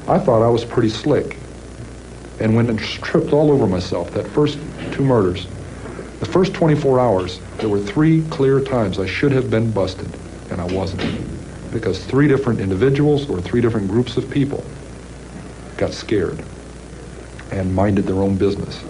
I thought I was pretty slick and went and tripped all over myself. That first 2 murders, the first 24 hours, there were 3 clear times I should have been busted, and I wasn't. Because 3 different individuals or 3 different groups of people got scared and minded their own business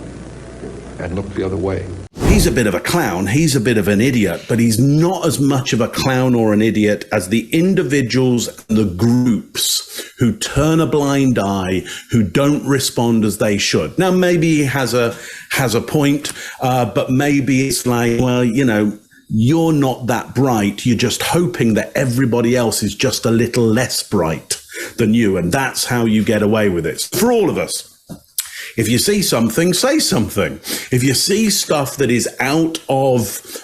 and looked the other way. He's a bit of a clown, he's a bit of an idiot, but he's not as much of a clown or an idiot as the individuals and the groups who turn a blind eye, who don't respond as they should. Now, maybe he has a point, but maybe it's like, well, you know, you're not that bright. You're just hoping that everybody else is just a little less bright than you. And that's how you get away with it. For all of us, if you see something, say something. If you see stuff that is out of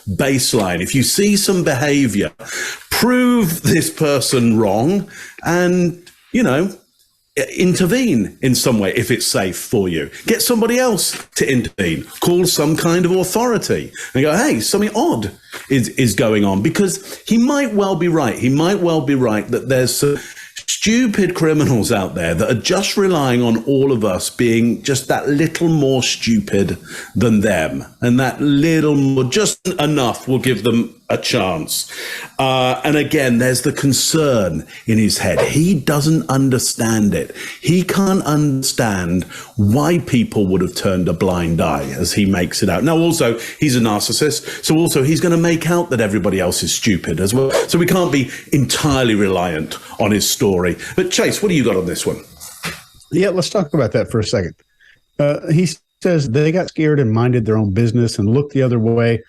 baseline, if you see some behavior, prove this person wrong and, you know, intervene in some way if it's safe for you. Get somebody else to intervene. Call some kind of authority and go, hey, something odd is going on, because he might well be right. He might well be right that there's some stupid criminals out there that are just relying on all of us being just that little more stupid than them. And that little more, just enough, will give them a chance. And again, there's the concern in his head. He doesn't understand it. He can't understand why people would have turned a blind eye, as he makes it out. Now, also, he's a narcissist, so also he's going to make out that everybody else is stupid as well. So we can't be entirely reliant on his story. But Chase, what do you got on this one? Yeah, let's talk about that for a second. He says they got scared and minded their own business and looked the other way.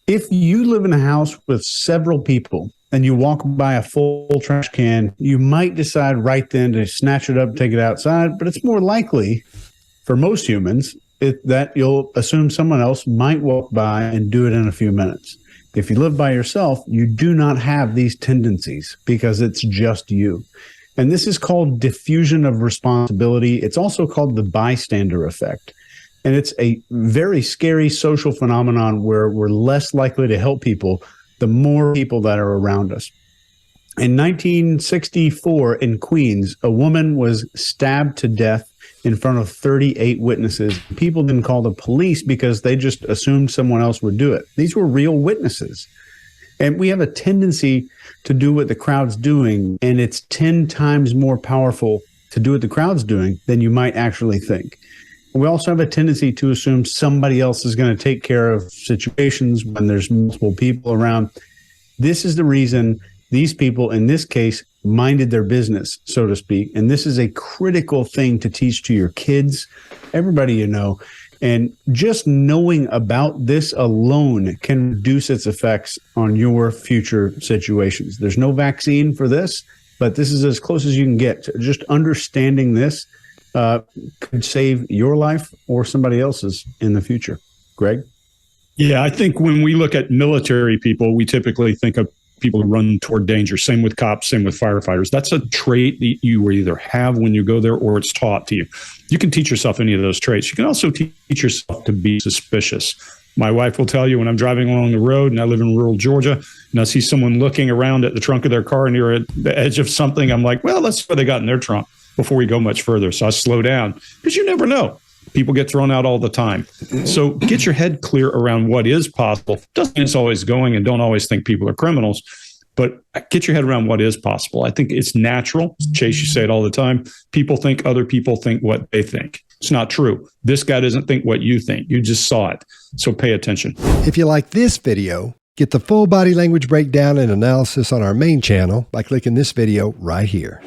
If you live in a house with several people and you walk by a full trash can, you might decide right then to snatch it up, take it outside, but it's more likely for most humans that you'll assume someone else might walk by and do it in a few minutes. If you live by yourself, you do not have these tendencies because it's just you. And this is called diffusion of responsibility. It's also called the bystander effect. And it's a very scary social phenomenon where we're less likely to help people the more people that are around us. In 1964 in Queens, a woman was stabbed to death in front of 38 witnesses. People didn't call the police because they just assumed someone else would do it. These were real witnesses. And we have a tendency to do what the crowd's doing, and it's 10 times more powerful to do what the crowd's doing than you might actually think. We also have a tendency to assume somebody else is going to take care of situations when there's multiple people around. This is the reason these people, in this case, minded their business, so to speak. And this is a critical thing to teach to your kids, everybody you know. And just knowing about this alone can reduce its effects on your future situations. There's no vaccine for this, but this is as close as you can get. Just understanding this could save your life or somebody else's in the future. Greg? Yeah, I think when we look at military people, we typically think of people who run toward danger. Same with cops, same with firefighters. That's a trait that you either have when you go there or it's taught to you. You can teach yourself any of those traits. You can also teach yourself to be suspicious. My wife will tell you when I'm driving along the road and I live in rural Georgia and I see someone looking around at the trunk of their car near the edge of something, I'm like, well, that's what they got in their trunk before we go much further. So I slow down because you never know. People get thrown out all the time. So get your head clear around what is possible. Doesn't mean it's always going, and don't always think people are criminals, but get your head around what is possible. I think it's natural. Chase, you say it all the time. People think other people think what they think. It's not true. This guy doesn't think what you think. You just saw it. So pay attention. If you like this video, get the full body language breakdown and analysis on our main channel by clicking this video right here.